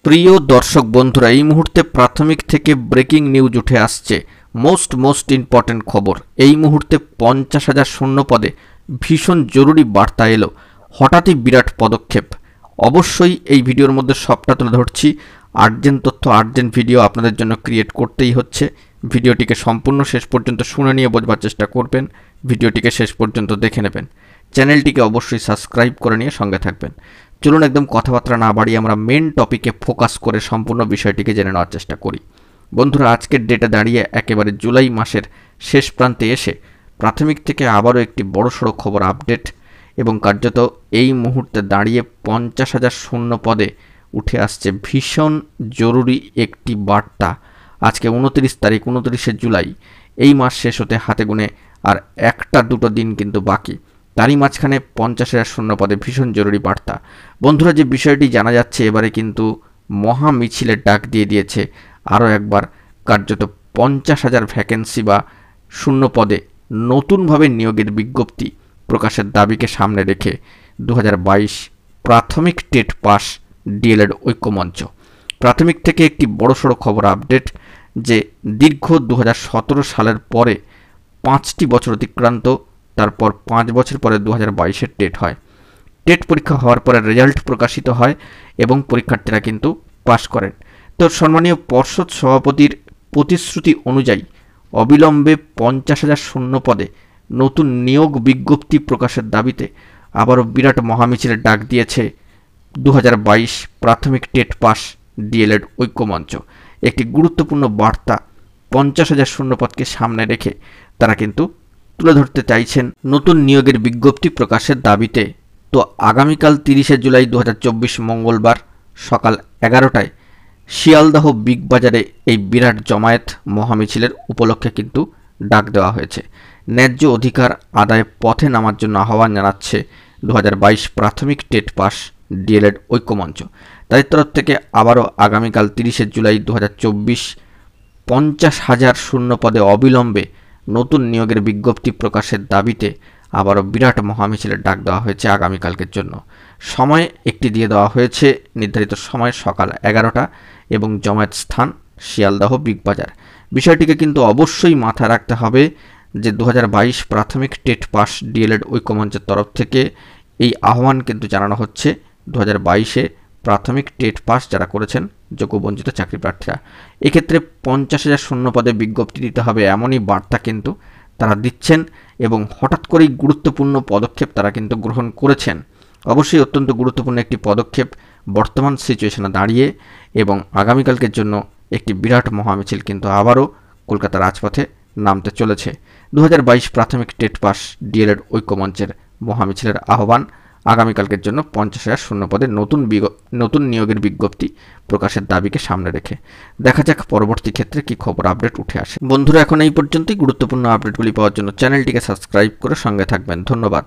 প্রিয় দর্শক বন্ধুরা, এই মুহূর্তে প্রাথমিক থেকে ব্রেকিং নিউজ উঠে আসছে। মোস্ট ইম্পর্টেন্ট খবর। এই মুহূর্তে 50,000 শূন্য পদে ভীষণ জরুরি বার্তা এলো। হঠাৎই বিরাট পদক্ষেপ। অবশ্যই এই ভিডিওর মধ্যে সবটা তুলে ধরছি। আর্জেন্ট তথ্য, আর্জেন্ট ভিডিও আপনাদের জন্য ক্রিয়েট করতেই হচ্ছে। ভিডিওটিকে সম্পূর্ণ শেষ পর্যন্ত শুনে নিয়ে বোঝবার চেষ্টা করবেন। ভিডিওটিকে শেষ পর্যন্ত দেখে নেবেন। চ্যানেলটিকে অবশ্যই সাবস্ক্রাইব করে নিয়ে সঙ্গে থাকবেন। চলুন একদম কথাবার্তা না বাড়িয়ে আমরা মেন টপিকে ফোকাস করে সম্পূর্ণ বিষয়টিকে জেনে নেওয়ার চেষ্টা করি। বন্ধুরা, আজকের ডেটে দাঁড়িয়ে একেবারে জুলাই মাসের শেষ প্রান্তে এসে প্রাথমিক থেকে আবারও একটি বড়সড় খবর আপডেট, এবং কার্যত এই মুহূর্তে দাঁড়িয়ে 50,000 শূন্য পদে উঠে আসছে ভীষণ জরুরি একটি বার্তা। আজকে 29 তারিখ, 29শে জুলাই। এই মাস শেষ হতে হাতে গুনে আর একটা দুটো দিন কিন্তু বাকি। তারই মাঝখানে 50,000 শূন্য পদে ভীষণ জরুরি বার্তা। বন্ধুরা, যে বিষয়টি জানা যাচ্ছে, এবারে কিন্তু মহা মিছিলের ডাক দিয়ে দিয়েছে আরও একবার। কার্যত 50,000 ভ্যাকেন্সি বা শূন্য পদে নতুনভাবে নিয়োগের বিজ্ঞপ্তি প্রকাশের দাবিকে সামনে রেখে 2022 প্রাথমিক টেট পাস ডিএলএড ঐক্যমঞ্চ প্রাথমিক থেকে একটি বড়সড় খবর আপডেট, যে দীর্ঘ 2017 সালের পরে 5টি বছর অতিক্রান্ত, তারপর 5 বছর পরে 2022-এর টেট হয়। টেট পরীক্ষা হওয়ার পরে রেজাল্ট প্রকাশিত হয় এবং পরীক্ষার্থীরা কিন্তু পাশ করেন। তো সম্মানীয় পর্ষদ সভাপতির প্রতিশ্রুতি অনুযায়ী অবিলম্বে 50,000 শূন্য পদে নতুন নিয়োগ বিজ্ঞপ্তি প্রকাশের দাবিতে আবারও বিরাট মহামিছিলের ডাক দিয়েছে 2022 প্রাথমিক টেট পাস ডিএলএড ঐক্যমঞ্চ। একটি গুরুত্বপূর্ণ বার্তা 50,000 শূন্য পদকে সামনে রেখে তারা কিন্তু তুলে ধরতে চাইছেন নতুন নিয়োগের বিজ্ঞপ্তি প্রকাশের দাবিতে। তো আগামীকাল 30শে জুলাই 2024 মঙ্গলবার সকাল 11টায় শিয়ালদহ বিগ বাজারে এই বিরাট জমায়েত মহামিছিলের উপলক্ষে কিন্তু ডাক দেওয়া হয়েছে। ন্যায্য অধিকার আদায়ে পথে নামার জন্য আহ্বান জানাচ্ছে 2022 প্রাথমিক টেট পাস ডিএলএড ঐক্যমঞ্চ। তাদের তরফ থেকে আবারও আগামীকাল 30শে জুলাই 2024 50,000 শূন্য পদে অবিলম্বে নতুন নিয়োগের বিজ্ঞপ্তি প্রকাশের দাবিতে আবারও বিরাট মহামিছিলের ডাক দেওয়া হয়েছে আগামীকালকের জন্য। সময় একটি দিয়ে দেওয়া হয়েছে, নির্ধারিত সময় সকাল 11টা, এবং জমায়েত স্থান শিয়ালদহ বিগ বাজার। বিষয়টিকে কিন্তু অবশ্যই মাথায় রাখতে হবে যে 2022 প্রাথমিক টেট পাস ডিএলএড ঐক্যমঞ্চের তরফ থেকে এই আহ্বান কিন্তু জানানো হচ্ছে 2022-এ প্রাথমিক টেট পাস যারা করেছেন যোগ্যবঞ্চিত চাকরি প্রার্থীরা। এক্ষেত্রে 50,000 শূন্য পদে বিজ্ঞপ্তি দিতে হবে, এমনই বার্তা কিন্তু তারা দিচ্ছেন, এবং হঠাৎ করেই গুরুত্বপূর্ণ পদক্ষেপ তারা কিন্তু গ্রহণ করেছেন। অবশ্যই অত্যন্ত গুরুত্বপূর্ণ একটি পদক্ষেপ বর্তমান সিচুয়েশনে দাঁড়িয়ে, এবং আগামীকালকের জন্য একটি বিরাট মহামিছিল কিন্তু আবারও কলকাতা রাজপথে নামতে চলেছে। 2022 প্রাথমিক টেট পাস ডিএলএড ঐক্যমঞ্চের মহামিছিলের আহ্বান আগামীকালকের জন্য 50,000 শূন্য পদে নতুন নিয়োগের বিজ্ঞপ্তি প্রকাশের দাবিকে সামনে রেখে। দেখা যাক পরবর্তী ক্ষেত্রে কি খবর আপডেট উঠে আসে। বন্ধুরা, এখন এই পর্যন্তই। গুরুত্বপূর্ণ আপডেটগুলি পাওয়ার জন্য চ্যানেলটিকে সাবস্ক্রাইব করে সঙ্গে থাকবেন। ধন্যবাদ।